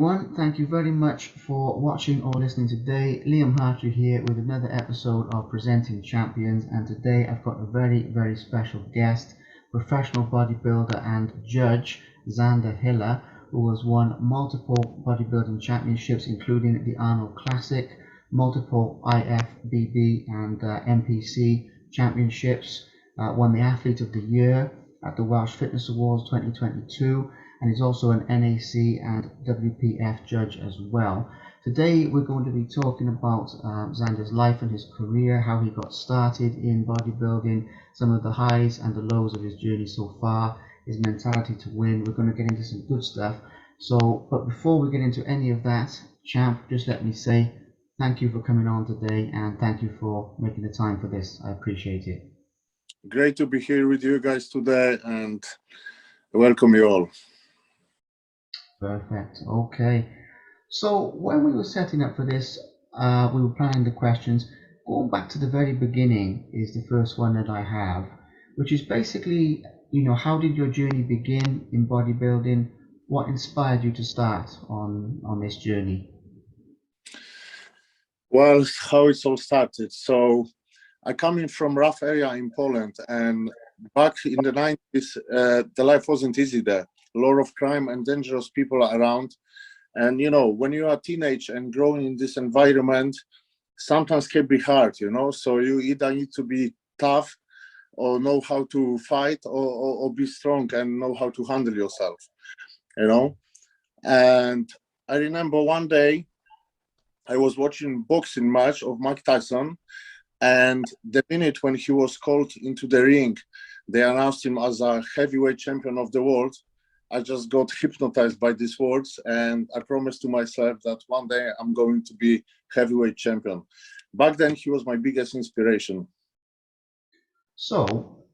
everyone, thank you very much for watching or listening today. Liam Hatchery here with another episode of Presenting Champions, and today I've got a very special guest, professional bodybuilder and judge Zander Hiller, who has won multiple bodybuilding championships including the Arnold Classic, multiple IFBB and NPC championships, won the Athlete of the Year at the Welsh Fitness Awards 2022, and is also an NAC and WPF judge as well. Today we're going to be talking about Zander's life and his career, how he got started in bodybuilding, some of the highs and the lows of his journey so far, his mentality to win. We're going to get into some good stuff. But before we get into any of that, champ, just let me say thank you for coming on today, and thank you for making the time for this. I appreciate it. Great to be here with you guys today, and welcome you all. Perfect. Okay. So when we were setting up for this, we were planning the questions. Going back to the very beginning is the first one that I have, which is basically, how did your journey begin in bodybuilding? What inspired you to start on this journey? Well, how it's all started. So I come in from rough area in Poland, and back in the 90s, the life wasn't easy there. A lot of crime and dangerous people around. And, when you are a teenage and growing in this environment, sometimes can be hard, So you either need to be tough or know how to fight or be strong and know how to handle yourself, And I remember one day I was watching boxing match of Mike Tyson, and the minute when he was called into the ring, they announced him as a heavyweight champion of the world. I just got hypnotized by these words, and I promised to myself that one day I'm going to be heavyweight champion. Back then, he was my biggest inspiration. So,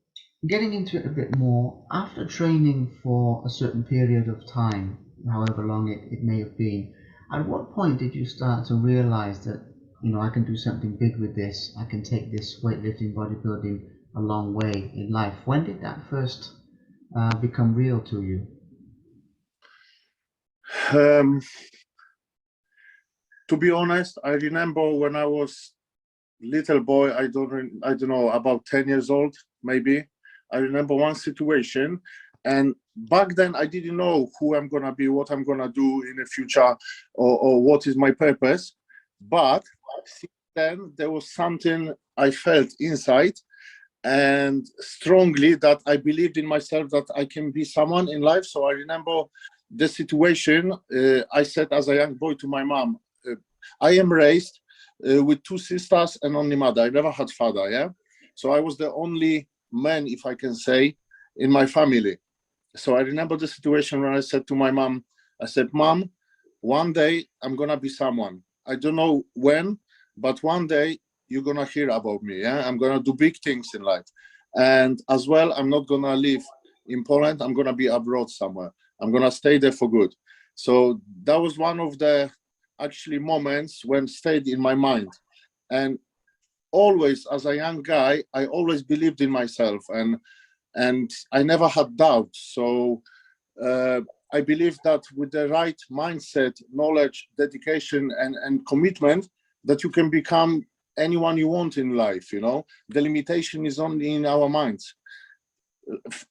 getting into it a bit more, after training for a certain period of time, however long it may have been, at what point did you start to realize that, I can do something big with this, I can take this weightlifting, bodybuilding a long way in life? When did that first become real to you? To be honest, I remember when I was little boy, I don't know, about 10 years old, maybe. I remember one situation, and back then I didn't know who I'm gonna be, what I'm gonna do in the future, or what is my purpose. But since then, there was something I felt inside, and strongly, that I believed in myself that I can be someone in life. So I remember the situation. I said as a young boy to my mom, I am raised with two sisters and only mother. I never had father, yeah? So I was the only man, if I can say, in my family. So I remember the situation when I said to my mom, I said, Mom, one day I'm gonna be someone. I don't know when, but one day you're gonna hear about me, yeah? I'm gonna do big things in life. And as well, I'm not gonna live in Poland, I'm gonna be abroad somewhere. I'm gonna stay there for good. So that was one of the actually moments when stayed in my mind. And always, as a young guy, I always believed in myself, and I never had doubt. So I believe that with the right mindset, knowledge, dedication, and commitment, that you can become anyone you want in life. The limitation is only in our minds.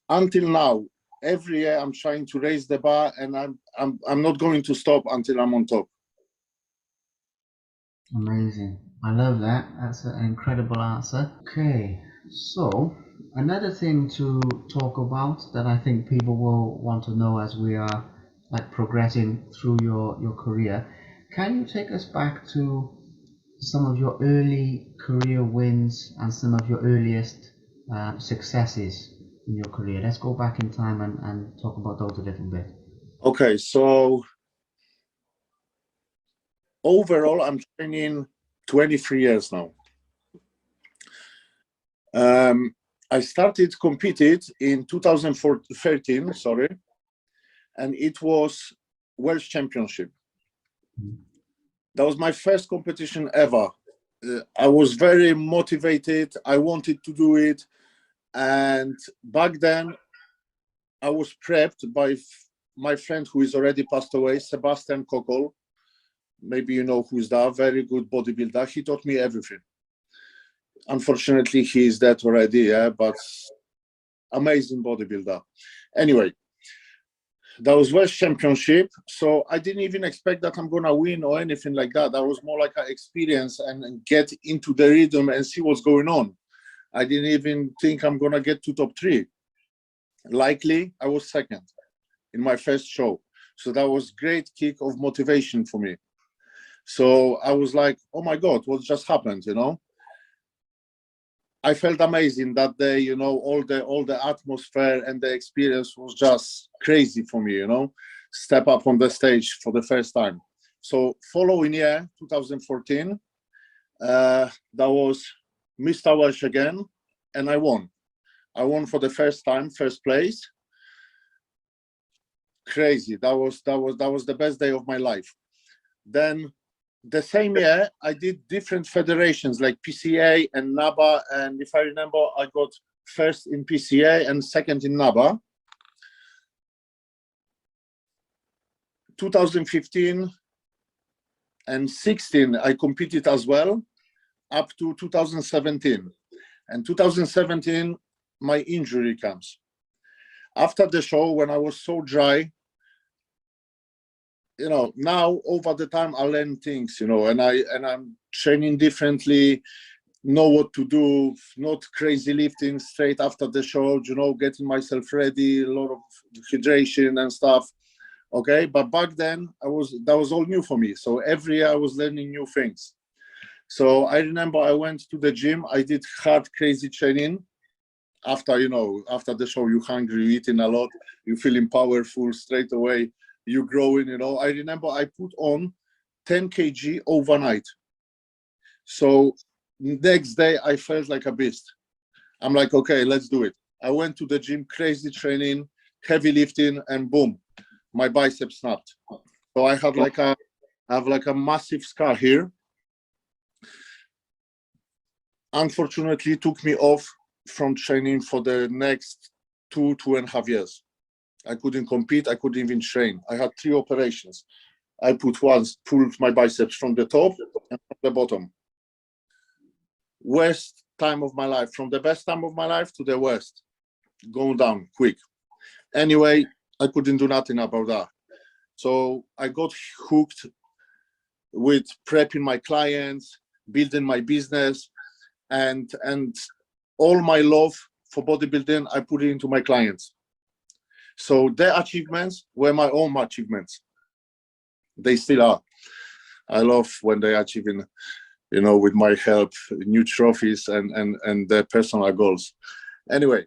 Until now, every year I'm trying to raise the bar, and I'm not going to stop until I'm on top. Amazing. I love that. That's an incredible answer. Okay, so another thing to talk about that I think people will want to know as we are progressing through your career, can you take us back to some of your early career wins and some of your earliest successes in your career? Let's go back in time and talk about those a little bit. Okay, so overall, I'm training 23 years now. I started competed in 2013, and it was Welsh Championship. That was my first competition ever. I was very motivated. I wanted to do it. And back then, I was prepped by my friend who is already passed away, Sebastian Kokol. Maybe you know who's that, very good bodybuilder. He taught me everything. Unfortunately, he is dead already, yeah, but amazing bodybuilder. Anyway, that was Welsh Championship, so I didn't even expect that I'm gonna win or anything like that. That was more like an experience and get into the rhythm and see what's going on. I didn't even think I'm gonna get to top 3. Likely, I was second in my first show. So that was great kick of motivation for me. So I was like, oh my God, what just happened, you know? I felt amazing that day, you know, all the atmosphere and the experience was just crazy for me, you know, step up on the stage for the first time. So following year, 2014, that was Mr. Welsh again, and I won. I won for the first time, first place. Crazy. That was the best day of my life. Then the same year, I did different federations like PCA and NABA, and if I remember, I got first in PCA and second in NABA. 2015 and 16, I competed as well, up to 2017. And 2017, my injury comes. After the show, when I was so dry, you know, now over the time I learn things, you know, and I'm training differently, know what to do, not crazy lifting straight after the show, you know, getting myself ready, a lot of hydration and stuff. Okay, but back then that was all new for me. So every year I was learning new things. So I remember I went to the gym, I did hard, crazy training. After, you know, after the show, you're hungry, you're eating a lot, you're feeling powerful straight away. You growing, you know. I remember I put on 10 kg overnight. So next day I felt like a beast. I'm like, okay, let's do it. I went to the gym, crazy training, heavy lifting, and boom, my bicep snapped. So I have like a massive scar here. Unfortunately, it took me off from training for the next 2.5 years. I couldn't compete, I couldn't even train. I had 3 operations. I pulled my biceps from the top and from the bottom. Worst time of my life, from the best time of my life to the worst. Going down quick. Anyway, I couldn't do nothing about that. So I got hooked with prepping my clients, building my business, and all my love for bodybuilding, I put it into my clients. So their achievements were my own achievements. They still are. I love when they're achieving, you know, with my help, new trophies and their personal goals. Anyway,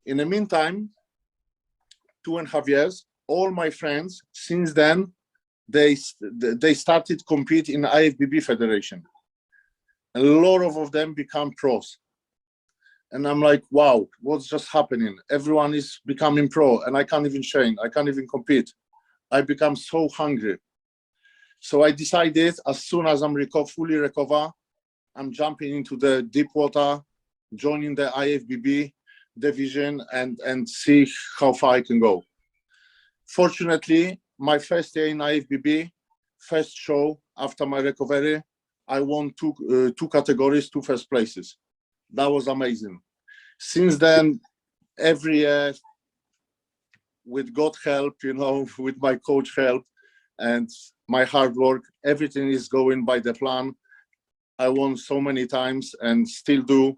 in the meantime, 2.5 years, all my friends since then, they started compete in IFBB Federation. A lot of them become pros. And I'm like, wow, what's just happening? Everyone is becoming pro and I can't even train. I can't even compete. I become so hungry. So I decided as soon as I'm fully recover, I'm jumping into the deep water, joining the IFBB division and see how far I can go. Fortunately, my first year in IFBB, first show after my recovery, I won two categories, 2 first places. That was amazing. Since then, every year, with God help, you know, with my coach help and my hard work, everything is going by the plan. I won so many times and still do.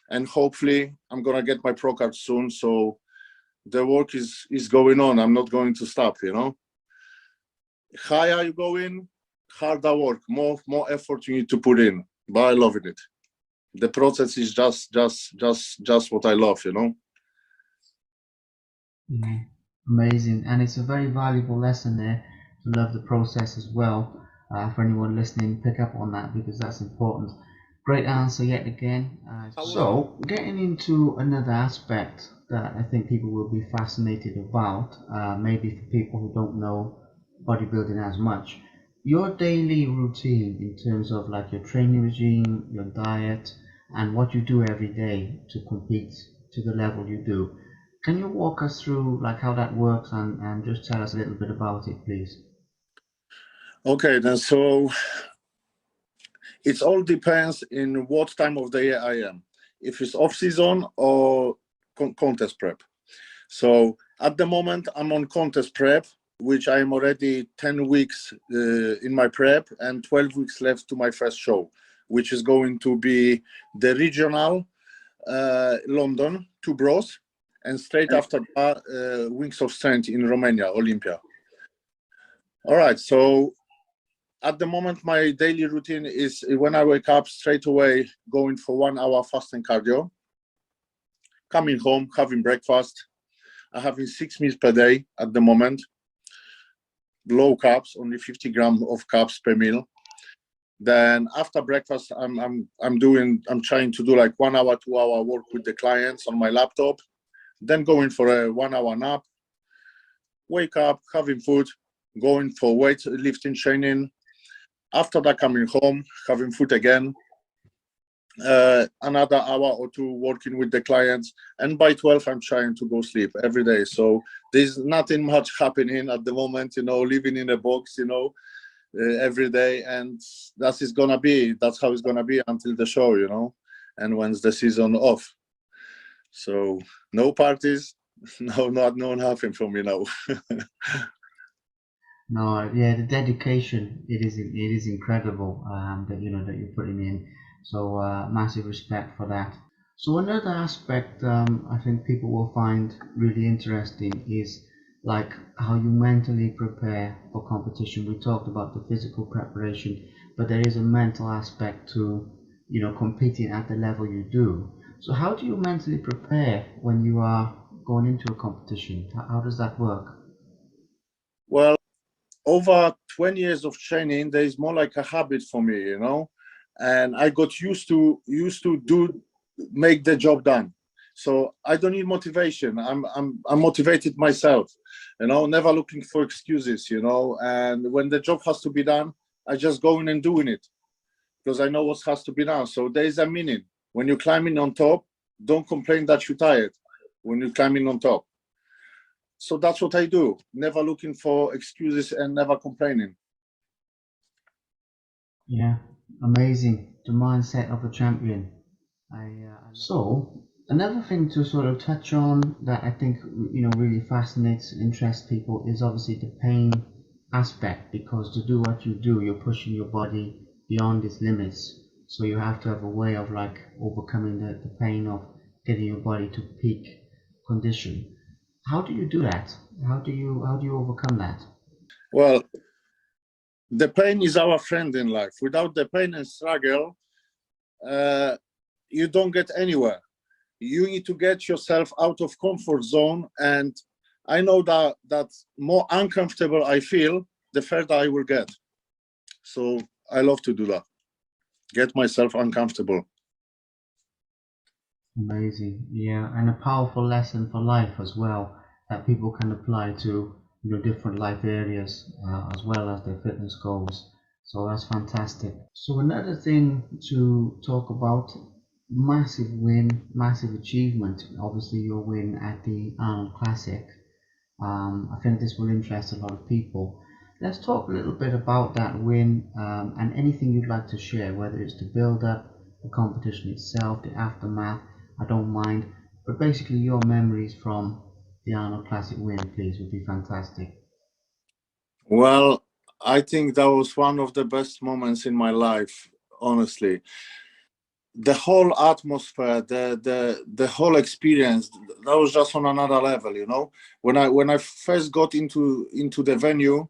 And hopefully I'm going to get my pro card soon. So the work is going on. I'm not going to stop, you know. Higher you go in, harder work, more effort you need to put in. But I love it. The process is just what I love, you know. Yeah, amazing, and it's a very valuable lesson there to love the process as well. For anyone listening, pick up on that because that's important. Great answer yet again. So getting into another aspect that I think people will be fascinated about, maybe for people who don't know bodybuilding as much, your daily routine in terms of like your training regime, your diet, and what you do every day to compete to the level you do. Can you walk us through like how that works and just tell us a little bit about it, please? Okay, then so it all depends in what time of the year I am. If it's off season or contest prep. So at the moment I'm on contest prep, which I am already 10 weeks in my prep and 12 weeks left to my first show, which is going to be the regional London, 2 Bros, and straight after that, Wings of Strength in Romania, Olympia. All right, so at the moment, my daily routine is when I wake up, straight away going for 1 hour fasting cardio, coming home, having breakfast. I'm having 6 meals per day at the moment, low carbs, only 50 grams of carbs per meal. Then after breakfast, I'm trying to do like 1 hour, 2 hour work with the clients on my laptop, then going for a 1 hour nap, wake up, having food, going for weightlifting training. After that, coming home, having food again, another hour or 2 working with the clients, and by 12 I'm trying to go sleep every day. So there's nothing much happening at the moment, living in a box, every day, and that's how it's gonna be until the show, and when's the season off. So no parties, no nothing for me now. No, yeah, the dedication, it is incredible, that that you're putting in. So massive respect for that. So another aspect, I think people will find really interesting is like how you mentally prepare for competition. We talked about the physical preparation, but there is a mental aspect to competing at the level you do. So how do you mentally prepare when you are going into a competition? How does that work? Well, over 20 years of training, there is more like a habit for me, and I got used to make the job done. So I don't need motivation. I'm motivated myself, never looking for excuses, and when the job has to be done, I just go in and doing it because I know what has to be done. So there is a meaning. When you're climbing on top, don't complain that you're tired when you're climbing on top. So that's what I do, never looking for excuses and never complaining. Yeah, amazing. The mindset of a champion. So another thing to sort of touch on that I think really fascinates and interests people is obviously the pain aspect, because to do what you do, you're pushing your body beyond its limits. So you have to have a way of like overcoming the pain of getting your body to peak condition. How do you do that? How do you overcome that? Well, the pain is our friend in life. Without the pain and struggle, you don't get anywhere. You need to get yourself out of comfort zone, and I know that more uncomfortable I feel, the further I will get. So I love to do that, get myself uncomfortable. Amazing, yeah, and a powerful lesson for life as well that people can apply to different life areas as well as their fitness goals. So that's fantastic. So another thing to talk about, massive win, massive achievement. Obviously, your win at the Arnold Classic. I think this will interest a lot of people. Let's talk a little bit about that win and anything you'd like to share, whether it's the build up, the competition itself, the aftermath. I don't mind, but basically your memories from the Arnold Classic win, please, would be fantastic. Well, I think that was one of the best moments in my life, honestly. The whole atmosphere, the whole experience, that was just on another level. When I first got into the venue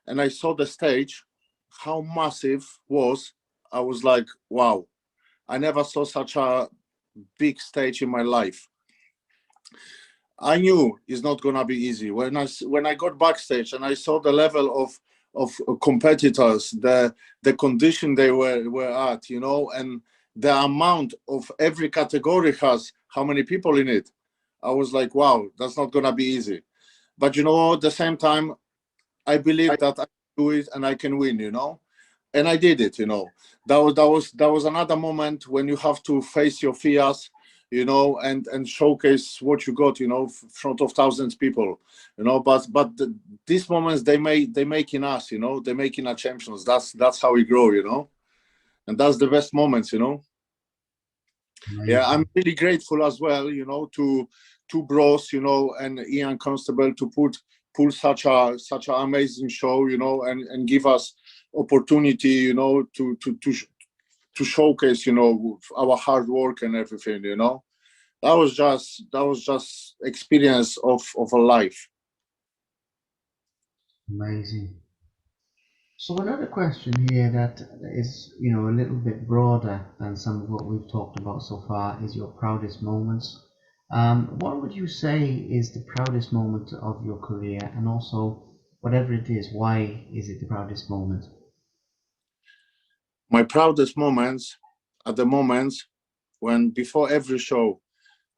and I saw the stage, how massive was, I was like, wow, I never saw such a big stage in my life. I knew it's not gonna be easy. When I got backstage and I saw the level of competitors, the condition they were at, and the amount of every category has how many people in it, I was like, wow, that's not gonna be easy. But at the same time, I believe that I can do it and I can win, and I did it. That was another moment when you have to face your fears. you know, and showcase what you got, you know, in front of thousands of people, you know. But these moments, they making us, you know, they making us champions. That's how we grow, you know, and that's the best moments, you know. Yeah, I'm Amazing. really grateful as well, you know, to Bros, you know, and Ian Constable to pull such a amazing show, you know, and give us opportunity, you know, to showcase, you know, our hard work and everything, you know. That was just experience of a life. Amazing. So another question here that is, you know, a little bit broader than some of what we've talked about so far is your proudest moments. What would you say is the proudest moment of your career, and also whatever it is, why is it the proudest moment? My proudest moments are the moments when before every show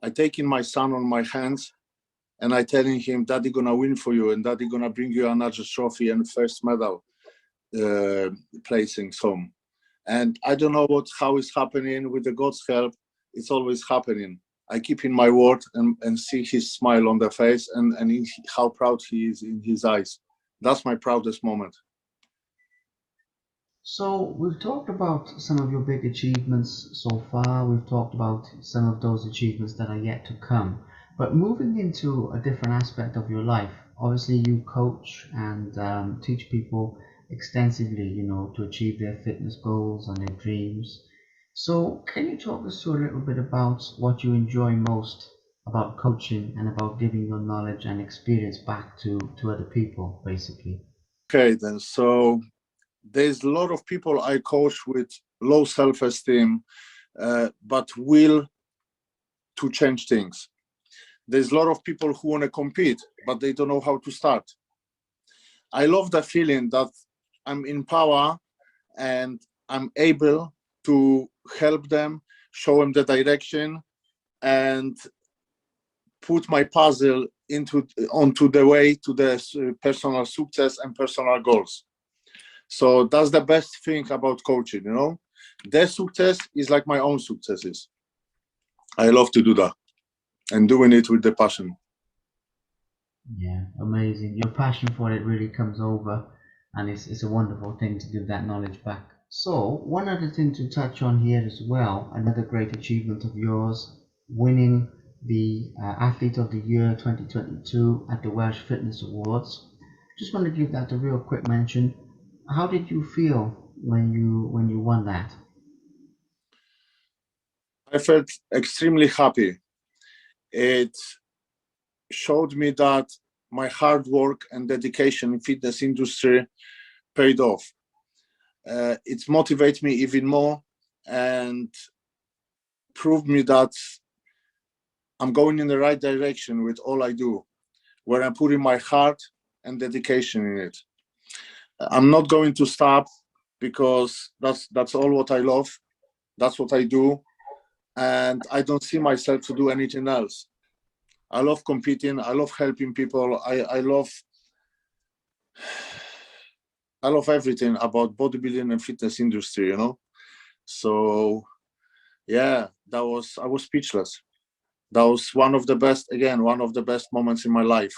I taking my son on my hands and I telling him, Daddy gonna win for you and Daddy gonna bring you another trophy and first medal uh, placings home. And I don't know how it's happening. With the God's help, it's always happening. I keep in my word and see his smile on the face and how proud he is in his eyes. That's my proudest moment. So we've talked about some of your big achievements so far. We've talked about some of those achievements that are yet to come. But moving into a different aspect of your life, obviously you coach and teach people extensively, you know, to achieve their fitness goals and their dreams. So can you talk us through a little bit about what you enjoy most about coaching and about giving your knowledge and experience back to other people, basically? Okay, then. So there's a lot of people I coach with low self-esteem, but will to change things. There's a lot of people who want to compete, but they don't know how to start. I love the feeling that I'm in power and I'm able to help them, show them the direction, and put my puzzle onto the way to the personal success and personal goals. So that's the best thing about coaching, you know. Their success is like my own successes. I love to do that and doing it with the passion. Yeah, amazing. Your passion for it really comes over, and it's a wonderful thing to give that knowledge back. So, one other thing to touch on here as well, another great achievement of yours, winning the Athlete of the Year 2022 at the Welsh Fitness Awards. Just want to give that a real quick mention. How did you feel when you won that? I felt extremely happy. It showed me that my hard work and dedication in fitness industry paid off. It motivates me even more and proved me that I'm going in the right direction with all I do, where I'm putting my heart and dedication in it. I'm not going to stop because that's all what I love. That's what I do, and I don't see myself to do anything else. I love competing. I love helping people. I love everything about bodybuilding and fitness industry. You know, so yeah, I was speechless. That was one of the best moments in my life.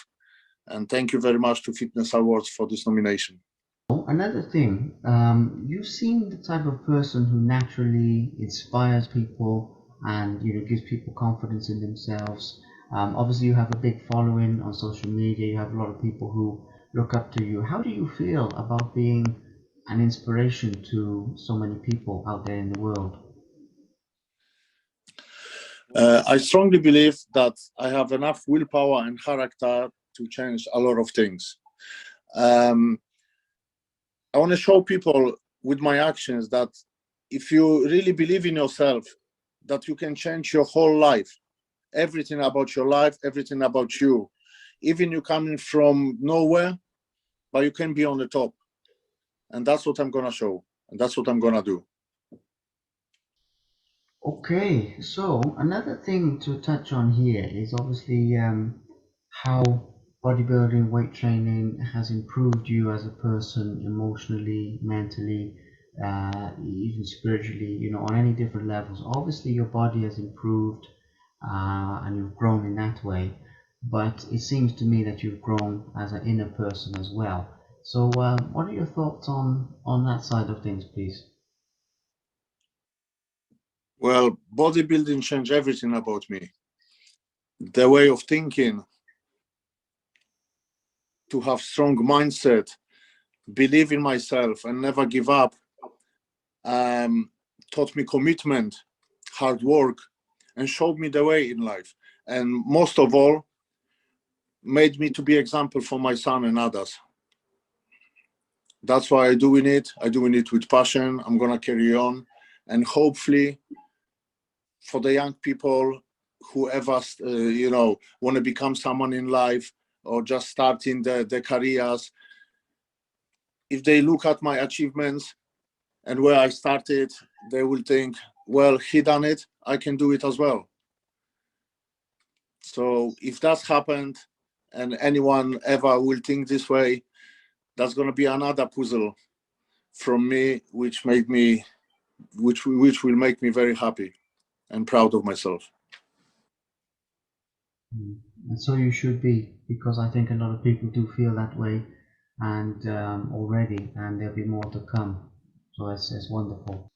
And thank you very much to Fitness Awards for this nomination. Another thing, you seem the type of person who naturally inspires people and you know gives people confidence in themselves. Obviously, you have a big following on social media. You have a lot of people who look up to you. How do you feel about being an inspiration to so many people out there in the world? I strongly believe that I have enough willpower and character to change a lot of things. Um, I want to show people with my actions that if you really believe in yourself, that you can change your whole life, everything about your life, everything about you. Even you coming from nowhere, but you can be on the top. And that's what I'm going to show. And that's what I'm going to do. Okay, so another thing to touch on here is obviously how bodybuilding, weight training has improved you as a person emotionally, mentally, even spiritually, you know, on any different levels. Obviously, your body has improved, and you've grown in that way. But it seems to me that you've grown as an inner person as well. So what are your thoughts on that side of things, please? Well, bodybuilding changed everything about me. The way of thinking, to have strong mindset, believe in myself and never give up, taught me commitment, hard work, and showed me the way in life. And most of all, made me to be example for my son and others. That's why I'm doing it. I'm doing it with passion. I'm gonna carry on, and hopefully, for the young people, whoever want to become someone in life or just starting their careers, if they look at my achievements and where I started, they will think, well, he done it, I can do it as well. So if that's happened and anyone ever will think this way, that's going to be another puzzle from me, which will make me very happy and proud of myself. And so you should be, because I think a lot of people do feel that way, and already, and there'll be more to come. So it's wonderful.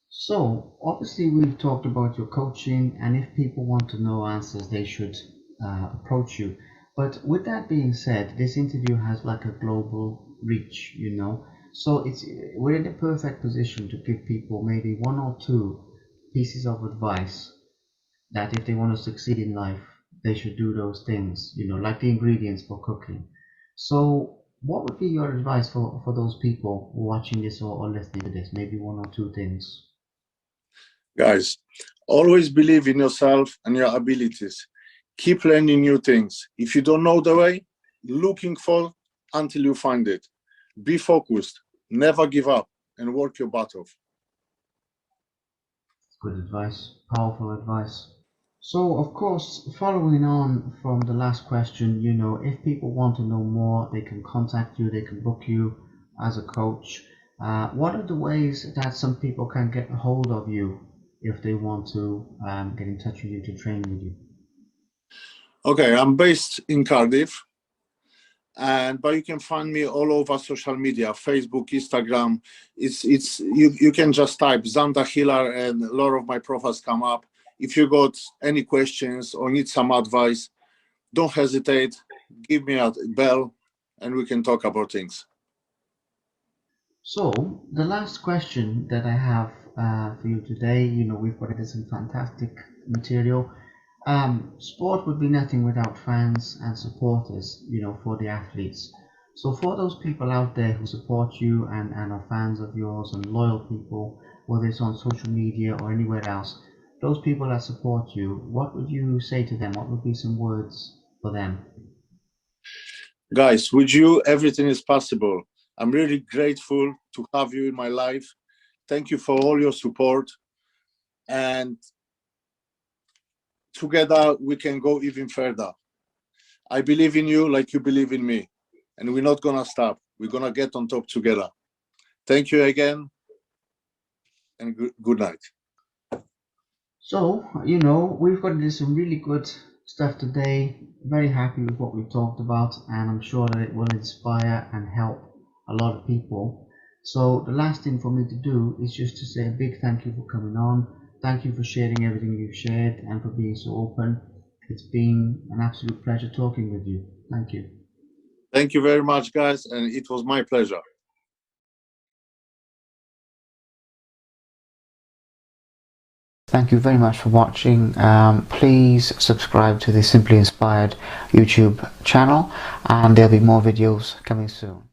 So obviously we've talked about your coaching, and if people want to know answers, they should approach you. But with that being said, this interview has like a global reach, you know. So we're in the perfect position to give people maybe one or two pieces of advice that if they want to succeed in life, they should do those things, you know, like the ingredients for cooking. So what would be your advice for those people watching this or listening to this? Maybe one or two things. Guys, always believe in yourself and your abilities. Keep learning new things. If you don't know the way, looking for until you find it. Be focused, never give up, and work your butt off. Good advice, powerful advice. So, of course, following on from the last question, you know, if people want to know more, they can contact you, they can book you as a coach. What are the ways that some people can get a hold of you if they want to get in touch with you to train with you? Okay, I'm based in Cardiff, but you can find me all over social media, Facebook, Instagram. You can just type Zander Hiller and a lot of my profiles come up. If you got any questions or need some advice, don't hesitate, give me a bell and we can talk about things. So the last question that I have for you today, you know, we've got some fantastic material. Sport would be nothing without fans and supporters, you know, for the athletes. So for those people out there who support you and are fans of yours and loyal people, whether it's on social media or anywhere else, those people that support you, what would you say to them? What would be some words for them? Guys, with you, everything is possible. I'm really grateful to have you in my life. Thank you for all your support. And together we can go even further. I believe in you like you believe in me. And we're not gonna stop. We're gonna get on top together. Thank you again. And good night. So, you know, we've got some really good stuff today. Very happy with what we've talked about, and I'm sure that it will inspire and help a lot of people. So the last thing for me to do is just to say a big thank you for coming on. Thank you for sharing everything you've shared and for being so open. It's been an absolute pleasure talking with you. Thank you. Thank you very much, guys, and it was my pleasure. Thank you very much for watching. Please subscribe to the Simply Inspired YouTube channel, and there'll be more videos coming soon.